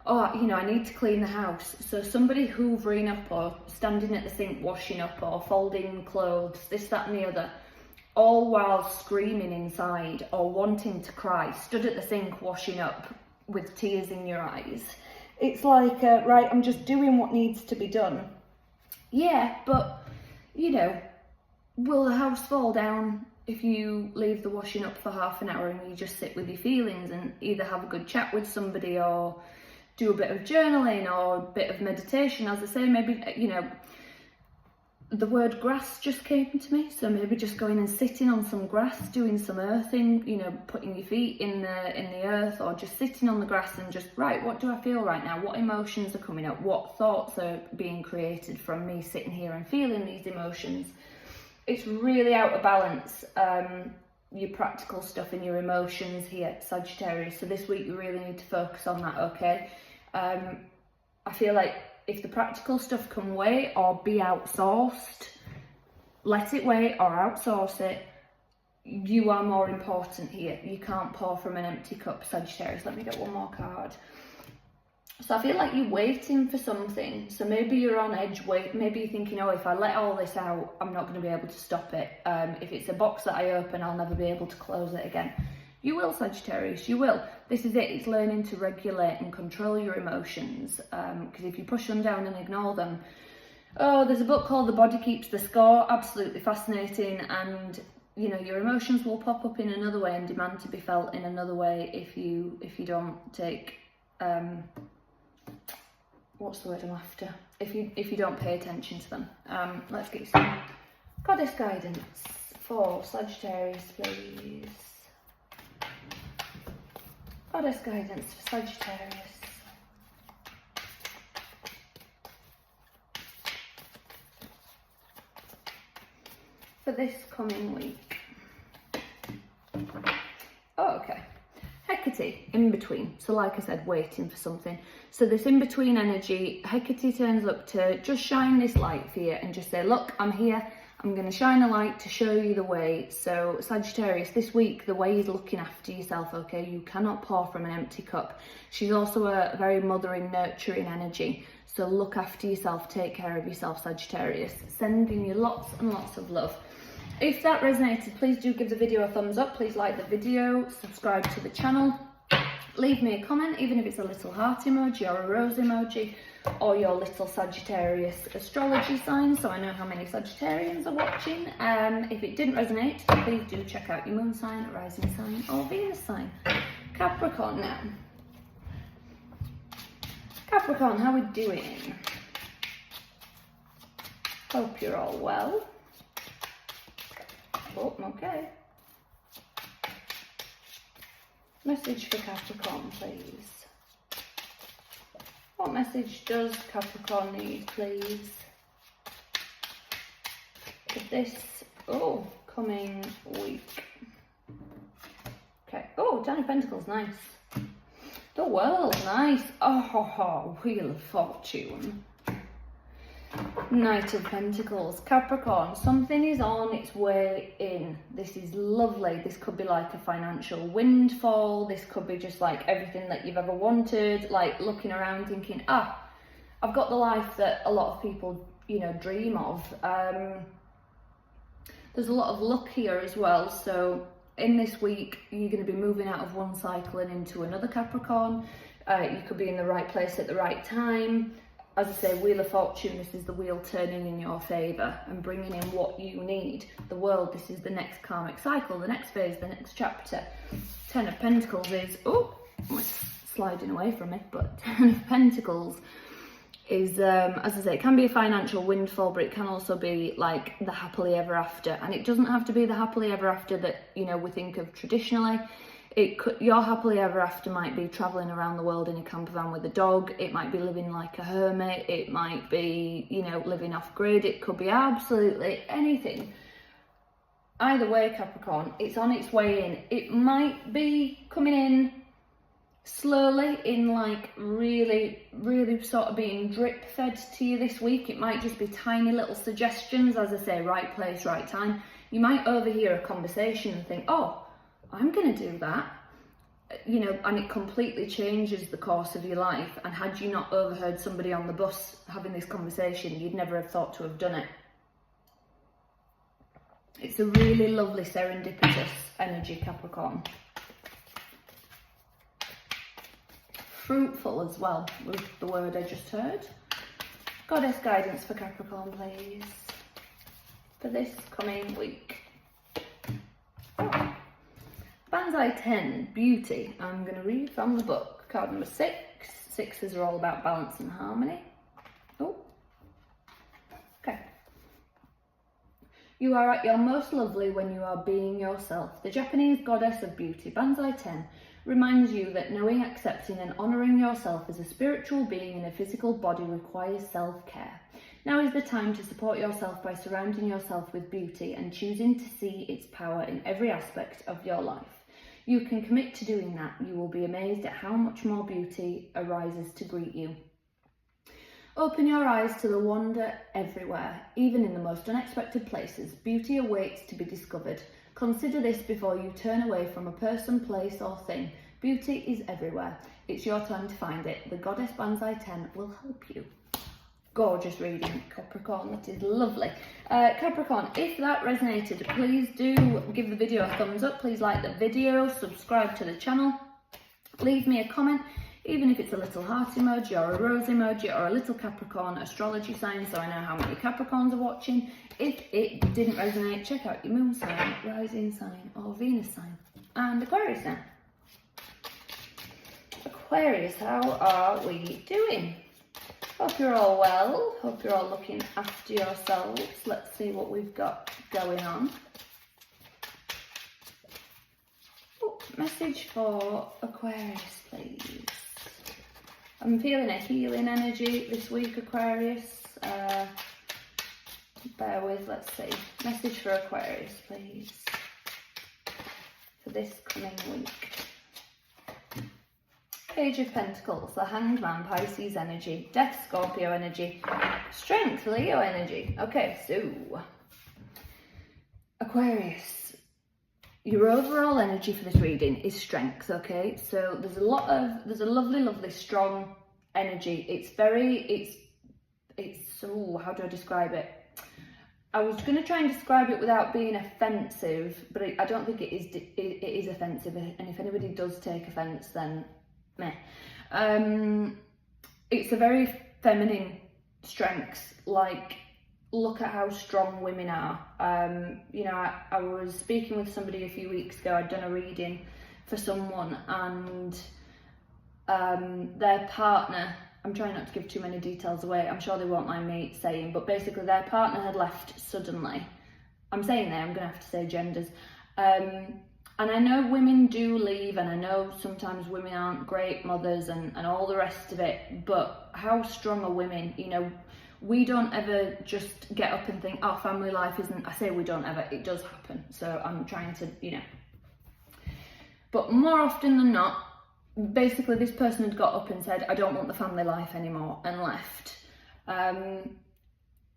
oh, you know, I need to clean the house. So somebody hoovering up or standing at the sink washing up or folding clothes, this, that and the other, all while screaming inside or wanting to cry, stood at the sink washing up with tears in your eyes. It's like, right, I'm just doing what needs to be done. Yeah, but, you know, will the house fall down if you leave the washing up for half an hour and you just sit with your feelings and either have a good chat with somebody or do a bit of journaling or a bit of meditation? As I say, maybe, you know, the word grass just came to me, so maybe just going and sitting on some grass, doing some earthing, you know, putting your feet in the earth, or just sitting on the grass and just, right, what do I feel right now? What emotions are coming up? What thoughts are being created from me sitting here and feeling these emotions? It's really out of balance, your practical stuff and your emotions here, Sagittarius. So this week you really need to focus on that, okay? I feel like if the practical stuff can wait or be outsourced, let it wait or outsource it. You are more important here. You can't pour from an empty cup, Sagittarius. Let me get one more card. So I feel like you're waiting for something. So maybe you're on edge, maybe you're thinking, oh, if I let all this out, I'm not going to be able to stop it. If it's a box that I open, I'll never be able to close it again. You will, Sagittarius, you will. This is it. It's learning to regulate and control your emotions. Because if you push them down and ignore them, oh, there's a book called The Body Keeps the Score. Absolutely fascinating. And, you know, your emotions will pop up in another way and demand to be felt in another way if you don't take... what's the word I'm after? If you don't pay attention to them. Let's get some goddess guidance for Sagittarius, please. Goddess guidance for Sagittarius. For this coming week. Oh, okay. Hecate, in between. So like I said, waiting for something. So this in between energy, Hecate turns up to just shine this light for you and just say, look, I'm here. I'm going to shine a light to show you the way. So Sagittarius, this week, the way is looking after yourself, okay? You cannot pour from an empty cup. She's also a very mothering, nurturing energy. So look after yourself, take care of yourself, Sagittarius. Sending you lots and lots of love. If that resonated, please do give the video a thumbs up. Please like the video, subscribe to the channel. Leave me a comment, even if it's a little heart emoji or a rose emoji, or your little Sagittarius astrology sign, so I know how many Sagittarians are watching. If it didn't resonate, please do check out your moon sign, rising sign, or Venus sign. Capricorn now. Capricorn, how are we doing? Hope you're all well. Oh, okay. Message for Capricorn, please. What message does Capricorn need, please? For this, coming week. Okay. Oh, Ten of Pentacles, nice. The World, nice. Oh, Wheel of Fortune. Knight of Pentacles. Capricorn, something is on its way in. This is lovely. This could be like a financial windfall. This could be just like everything that you've ever wanted, like looking around thinking, I've got the life that a lot of people, you know, dream of. There's a lot of luck here as well. So in this week, you're going to be moving out of one cycle and into another, Capricorn. You could be in the right place at the right time. As I say, Wheel of Fortune, this is the wheel turning in your favour and bringing in what you need. The World, this is the next karmic cycle, the next phase, the next chapter. Ten of Pentacles is, it's sliding away from me, but Ten of Pentacles is, as I say, it can be a financial windfall, but it can also be like the happily ever after. And it doesn't have to be the happily ever after that, you know, we think of traditionally. Your happily ever after might be travelling around the world in a camper van with a dog. It might be living like a hermit. It might be, you know, living off grid. It could be absolutely anything. Either way, Capricorn, it's on its way in. It might be coming in slowly, in like really sort of being drip fed to you this week. It might just be tiny little suggestions, as I say, right place, right time. You might overhear a conversation and think, oh, I'm gonna do that, you know, and it completely changes the course of your life. And had you not overheard somebody on the bus having this conversation, you'd never have thought to have done it. It's a really lovely serendipitous energy, Capricorn. Fruitful as well, was the word I just heard. Goddess guidance for Capricorn, please, for this coming week. Oh. Banzai 10, Beauty. I'm going to read from the book. Card number 6. Sixes are all about balance and harmony. Oh, okay. You are at your most lovely when you are being yourself. The Japanese goddess of beauty, Banzai 10, reminds you that knowing, accepting and honouring yourself as a spiritual being in a physical body requires self-care. Now is the time to support yourself by surrounding yourself with beauty and choosing to see its power in every aspect of your life. You can commit to doing that. You will be amazed at how much more beauty arises to greet you. Open your eyes to the wonder everywhere, even in the most unexpected places. Beauty awaits to be discovered. Consider this before you turn away from a person, place or thing. Beauty is everywhere. It's your time to find it. The Goddess Banzai 10 will help you. Gorgeous reading, Capricorn. That is lovely. Capricorn, if that resonated, please do give the video a thumbs up. Please like the video, subscribe to the channel, leave me a comment, even if it's a little heart emoji or a rose emoji or a little Capricorn astrology sign, so I know how many Capricorns are watching. If it didn't resonate, check out your moon sign, rising sign or Venus sign. And Aquarius now. Aquarius, how are we doing? Hope you're all well. Hope you're all looking after yourselves. Let's see what we've got going on. Oh, message for Aquarius, please. I'm feeling a healing energy this week, Aquarius. Bear with, let's see. Message for Aquarius, please, for this coming week. Page of Pentacles, the Hanged Man, Pisces energy, Death, Scorpio energy, Strength, Leo energy. Okay, so Aquarius, your overall energy for this reading is strength. Okay, so there's a lovely strong energy. It's so, how do I describe it? I was going to try and describe it without being offensive, but I don't think it is offensive, and if anybody does take offence, then meh. It's a very feminine strength. Like, look at how strong women are. You know, I was speaking with somebody a few weeks ago. I'd done a reading for someone, and their partner, I'm trying not to give too many details away, I'm sure they won't mind me saying, but basically their partner had left suddenly. I'm saying there, I'm going to have to say genders. And I know women do leave, and I know sometimes women aren't great mothers and all the rest of it, but how strong are women? You know, we don't ever just get up and think, oh, family life isn't, I say we don't ever, it does happen. So I'm trying to, you know. But more often than not, basically this person had got up and said, I don't want the family life anymore, and left. And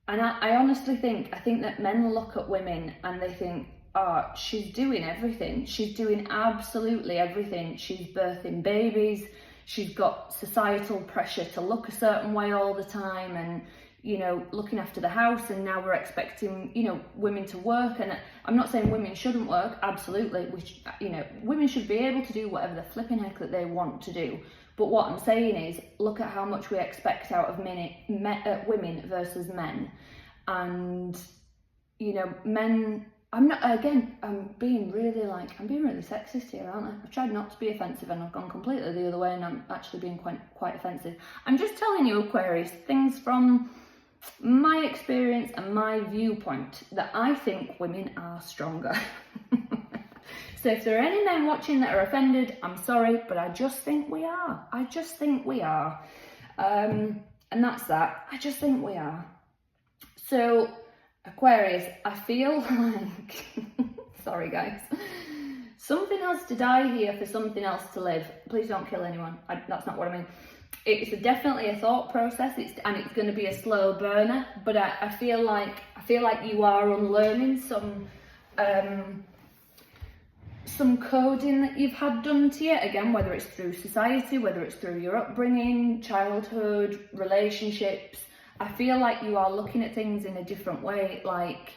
I honestly think that men look at women and they think, oh, she's doing everything. She's doing absolutely everything. She's birthing babies. She's got societal pressure to look a certain way all the time, and, you know, looking after the house. And now we're expecting, you know, women to work. And I'm not saying women shouldn't work. Absolutely. Which, you know, women should be able to do whatever the flipping heck that they want to do. But what I'm saying is, look at how much we expect out of women versus men. And, you know, men, I'm being really sexist here, aren't I? I've tried not to be offensive and I've gone completely the other way, and I'm actually being quite offensive. I'm just telling you, Aquarius, things from my experience and my viewpoint, that I think women are stronger. So if there are any men watching that are offended, I'm sorry, but I just think we are. And that's that. I just think we are. So Aquarius, I feel like, sorry guys, Something has to die here for something else to live. Please don't kill anyone. That's not what I mean. It's definitely a thought process, and it's going to be a slow burner. But I feel like you are unlearning some coding that you've had done to you. Again, whether it's through society, whether it's through your upbringing, childhood, relationships. I feel like you are looking at things in a different way. Like,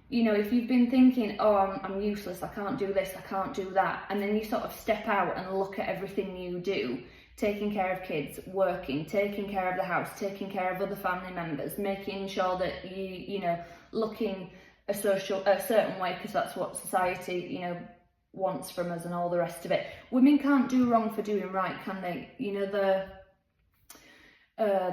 you know, if you've been thinking, oh, I'm useless, I can't do this, I can't do that, and then you sort of step out and look at everything you do, taking care of kids, working, taking care of the house, taking care of other family members, making sure that you know, looking a certain way, because that's what society, you know, wants from us and all the rest of it. Women can't do wrong for doing right, can they? You know,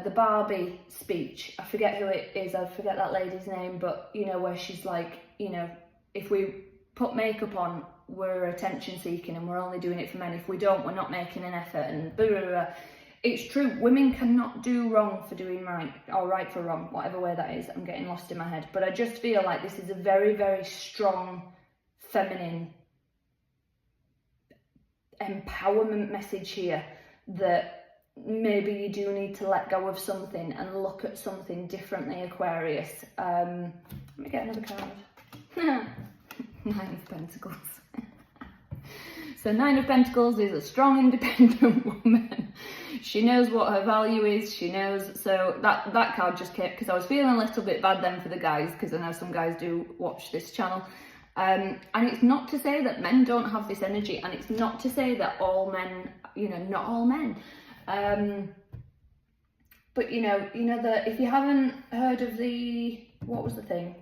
the Barbie speech, I forget who it is, I forget that lady's name, but you know, where she's like, you know, if we put makeup on, we're attention seeking and we're only doing it for men. If we don't, we're not making an effort, and blah, blah, blah. It's true, women cannot do wrong for doing right, or right for wrong, whatever way that is. I'm getting lost in my head. But I just feel like this is a very, very strong feminine empowerment message here, that maybe you do need to let go of something and look at something differently, Aquarius. Let me get another card. Nine of Pentacles. So Nine of Pentacles is a strong, independent woman. She knows what her value is. She knows. So that card just came because I was feeling a little bit bad then for the guys, because I know some guys do watch this channel. And it's not to say that men don't have this energy, and it's not to say that all men, you know, not all men. But you know that if you haven't heard of what was the thing?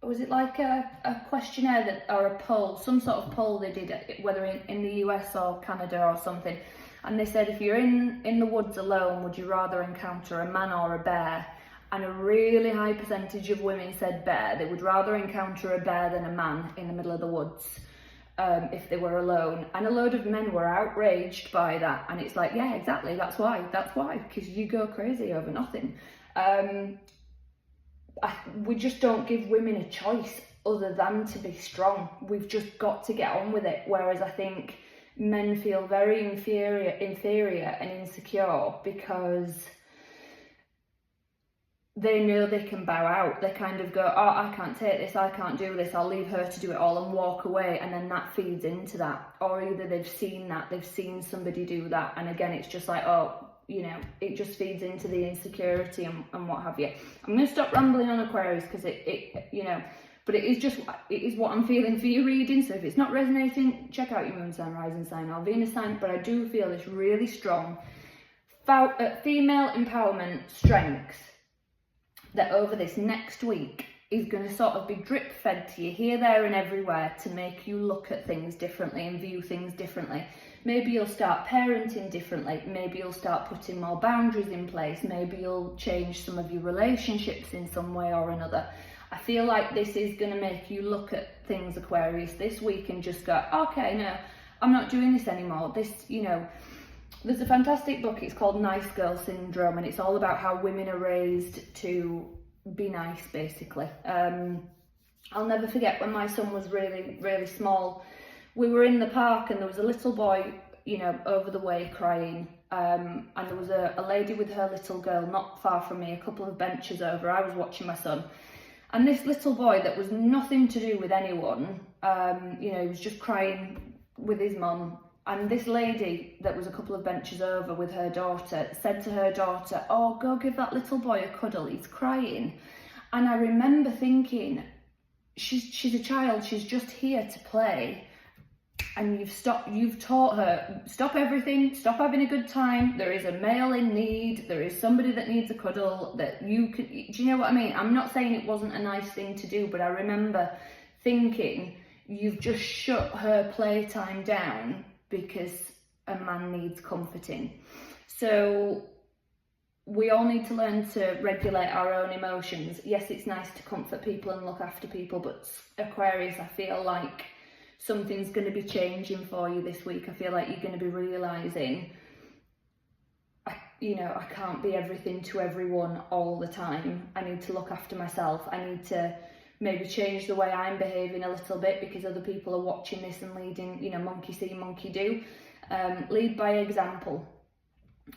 Was it like a questionnaire that, or a poll, some sort of poll they did, whether in the US or Canada or something, and they said, if you're in the woods alone, would you rather encounter a man or a bear? And a really high percentage of women said bear. They would rather encounter a bear than a man in the middle of the woods. If they were alone, and a load of men were outraged by that, and it's like, yeah, exactly, that's why, because you go crazy over nothing. We just don't give women a choice other than to be strong. We've just got to get on with it, whereas I think men feel very inferior and insecure because they know they can bow out. They kind of go, oh, I can't take this, I can't do this, I'll leave her to do it all, and walk away, and then that feeds into that. Or either they've seen somebody do that, and again, it's just like, oh, you know, it just feeds into the insecurity and what have you. I'm going to stop rambling on Aquarius, because it you know, but it is what I'm feeling for your reading. So if it's not resonating, check out your moon sign, rising sign, or Venus sign. But I do feel this really strong female empowerment strength that over this next week is going to sort of be drip fed to you here, there and everywhere, to make you look at things differently and view things differently. Maybe you'll start parenting differently, maybe you'll start putting more boundaries in place, maybe you'll change some of your relationships in some way or another. I feel like this is going to make you look at things, Aquarius, this week and just go, okay, no, I'm not doing this anymore. This, you know, there's a fantastic book, it's called Nice Girl Syndrome, and it's all about how women are raised to be nice, basically. I'll never forget when my son was really, really small. We were in the park and there was a little boy, you know, over the way crying. And there was a lady with her little girl not far from me, a couple of benches over. I was watching my son. And this little boy that was nothing to do with anyone, you know, he was just crying with his mum. And this lady that was a couple of benches over with her daughter said to her daughter, oh, go give that little boy a cuddle, he's crying. And I remember thinking, she's a child, she's just here to play. And you've taught her, stop everything, stop having a good time. There is a male in need, there is somebody that needs a cuddle, that you can, do you know what I mean? I'm not saying it wasn't a nice thing to do, but I remember thinking, you've just shut her playtime down because a man needs comforting. So we all need to learn to regulate our own emotions. Yes, it's nice to comfort people and look after people, but Aquarius, I feel like something's going to be changing for you this week. I feel like you're going to be realising, I can't be everything to everyone all the time. I need to look after myself. I need to maybe change the way I'm behaving a little bit because other people are watching this and leading, you know, monkey see, monkey do. Lead by example.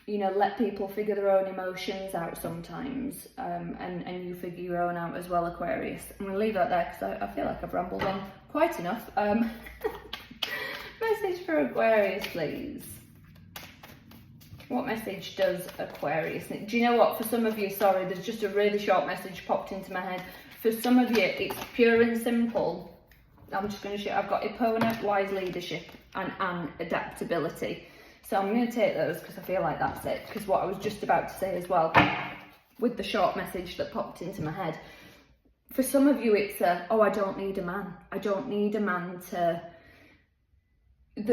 You know, let people figure their own emotions out sometimes, and you figure your own out as well, Aquarius. I'm going to leave that there because I feel like I've rambled on quite enough. Message for Aquarius, please. What message does Aquarius need? Do you know what? For some of you, sorry, there's just a really short message popped into my head. For some of you, it's pure and simple. I'm just going to show. I've got Epona, wise leadership, and adaptability. So I'm going to take those because I feel like that's it. Because what I was just about to say as well, with the short message that popped into my head. For some of you, it's oh, I don't need a man. I don't need a man to...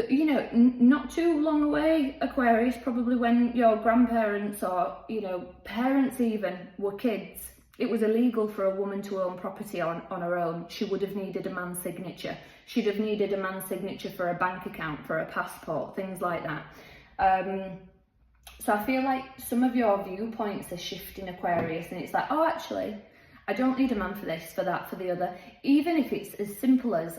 you know, not too long away, Aquarius, probably when your grandparents or, you know, parents even were kids, it was illegal for a woman to own property on her own. She would have needed a man's signature. She'd have needed a man's signature for a bank account, for a passport, things like that. So I feel like some of your viewpoints are shifting, Aquarius, and it's like, oh, actually, I don't need a man for this, for that, for the other. Even if it's as simple as,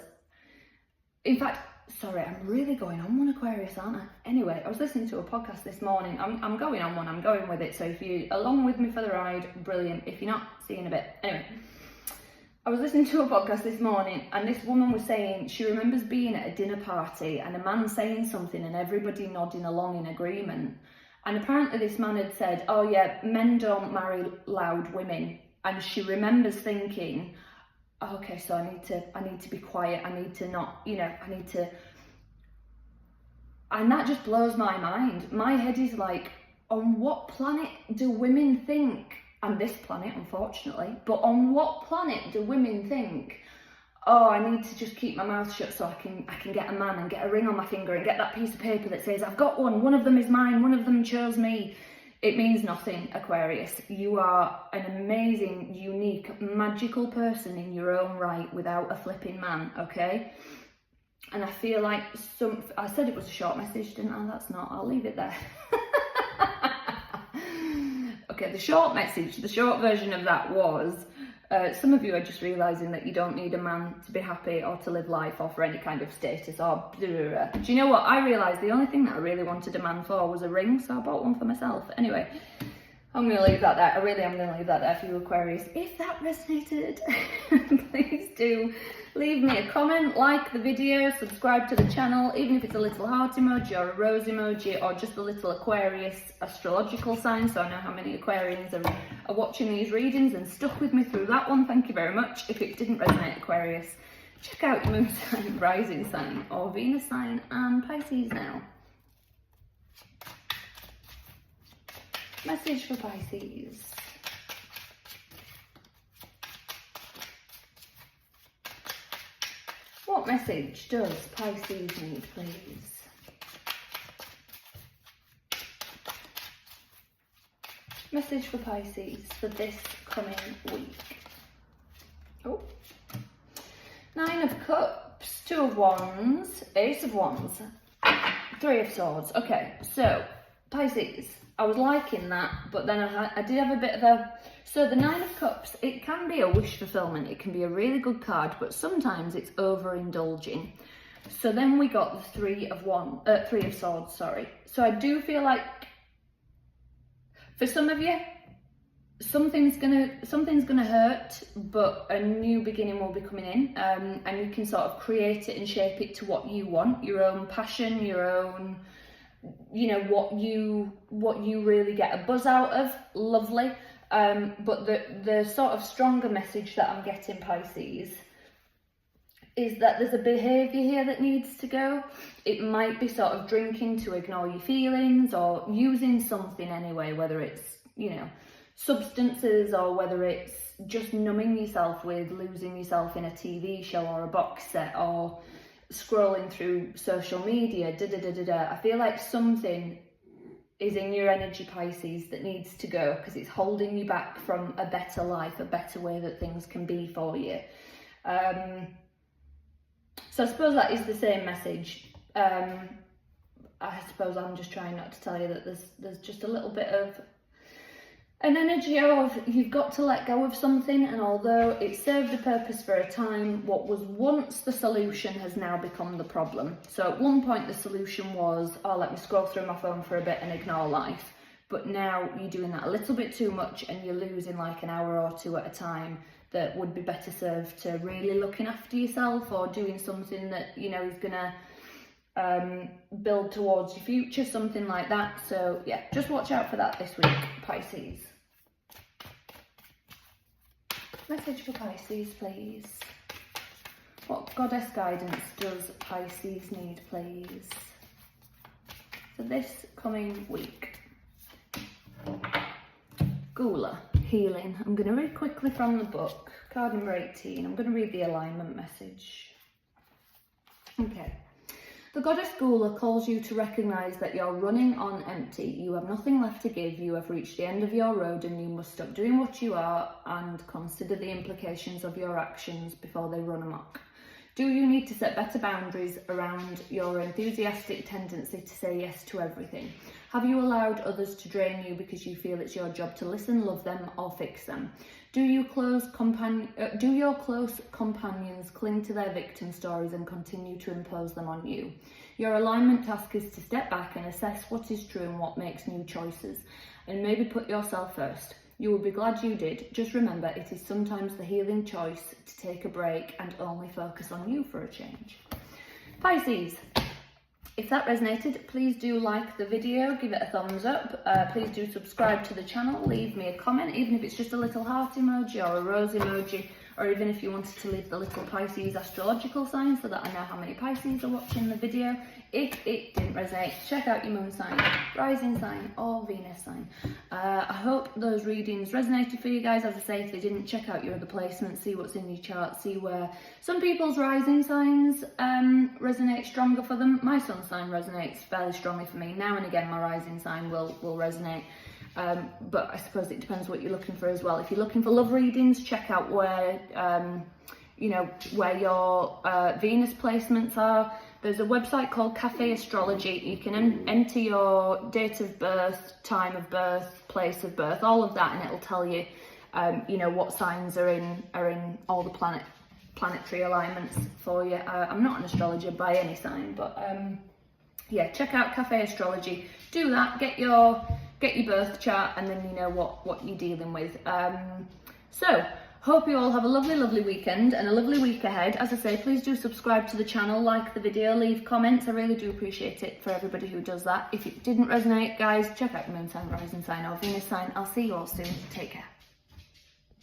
in fact, sorry, I'm really going on one, Aquarius, aren't I? Anyway, I was listening to a podcast this morning. I'm going on one, I'm going with it. So if you're along with me for the ride, brilliant. If you're not, see you in a bit. Anyway, I was listening to a podcast this morning and this woman was saying she remembers being at a dinner party and a man saying something and everybody nodding along in agreement. And apparently this man had said, oh yeah, men don't marry loud women. And she remembers thinking, oh, okay, so I need to be quiet. I need to not, you know, I need to... And that just blows my mind. My head is like, on what planet do women think? And this planet, unfortunately, but on what planet do women think, oh, I need to just keep my mouth shut so I can get a man and get a ring on my finger and get that piece of paper that says, I've got one of them is mine, one of them chose me. It means nothing, Aquarius. You are an amazing, unique, magical person in your own right without a flipping man, okay? And I feel like I said it was a short message, didn't I? That's not, I'll leave it there. Okay, the short message, the short version of that was, some of you are just realising that you don't need a man to be happy or to live life or for any kind of status or blah, blah, blah. Do you know what? I realised the only thing that I really wanted a man for was a ring, so I bought one for myself. Anyway, I'm going to leave that there. I really am going to leave that there for you, Aquarius. If that resonated, please do leave me a comment, like the video, subscribe to the channel, even if it's a little heart emoji or a rose emoji or just a little Aquarius astrological sign, so I know how many Aquarians are watching these readings and stuck with me through that one. Thank you very much. If it didn't resonate, Aquarius, check out your moon sign, rising sign or Venus sign and Pisces now. Message for Pisces. What message does Pisces need, please? Message for Pisces for this coming week. Oh. 9 of Cups, 2 of Wands, Ace of Wands, 3 of Swords. Okay, so Pisces, I was liking that, but then I did have a bit of a... So the 9 of Cups, it can be a wish fulfillment. It can be a really good card, but sometimes it's overindulging. So then we got the 3 of Swords, sorry. So I do feel like, for some of you, something's gonna hurt, but a new beginning will be coming in, and you can sort of create it and shape it to what you want, your own passion, your own... you know, what you really get a buzz out of. Lovely. But the sort of stronger message that I'm getting, Pisces, is that there's a behaviour here that needs to go. It might be sort of drinking to ignore your feelings or using something anyway, whether it's, you know, substances or whether it's just numbing yourself with losing yourself in a TV show or a box set or scrolling through social media, I feel like something is in your energy, Pisces, that needs to go because it's holding you back from a better life, a better way that things can be for you. So I suppose that is the same message. I suppose I'm just trying not to tell you that there's just a little bit of An energy of you've got to let go of something, and although it served a purpose for a time, what was once the solution has now become the problem. So at one point the solution was, oh, let me scroll through my phone for a bit and ignore life. But now you're doing that a little bit too much and you're losing like an hour or two at a time that would be better served to really looking after yourself or doing something that, you know, is gonna build towards your future, something like that. So yeah, just watch out for that this week, Pisces. Message for Pisces, please. What goddess guidance does Pisces need, please, for this coming week? Gula, healing. I'm going to read quickly from the book, card number 18. I'm going to read the alignment message. Okay. The goddess Gula calls you to recognise that you're running on empty. You have nothing left to give. You have reached the end of your road and you must stop doing what you are and consider the implications of your actions before they run amok. Do you need to set better boundaries around your enthusiastic tendency to say yes to everything? Have you allowed others to drain you because you feel it's your job to listen, love them or fix them? Do your close companions cling to their victim stories and continue to impose them on you? Your alignment task is to step back and assess what is true and what makes new choices, and maybe put yourself first. You will be glad you did. Just remember, it is sometimes the healing choice to take a break and only focus on you for a change. Pisces, if that resonated, please do like the video, give it a thumbs up. Please do subscribe to the channel, leave me a comment, even if it's just a little heart emoji or a rose emoji, or even if you wanted to leave the little Pisces astrological sign so that I know how many Pisces are watching the video. If it didn't resonate, check out your moon sign, rising sign or Venus sign. I hope those readings resonated for you guys. As I say, if they didn't, check out your other placements, see what's in your chart, see where some people's rising signs resonate stronger for them. My sun sign resonates fairly strongly for me. Now and again my rising sign will resonate. But I suppose it depends what you're looking for as well. If you're looking for love readings, check out where where your Venus placements are. There's a website called Cafe Astrology. You can enter your date of birth, time of birth, place of birth, all of that, and it'll tell you, what signs are in all the planetary alignments for you. I'm not an astrologer by any sign, but yeah, check out Cafe Astrology. Do that. Get your birth chart, and then you know what you're dealing with. So. Hope you all have a lovely weekend and a lovely week ahead. As I say, please do subscribe to the channel, like the video, leave comments. I really do appreciate it for everybody who does that. If it didn't resonate, guys, check out your moon sign, rising sign or Venus sign. I'll see you all soon. Take care.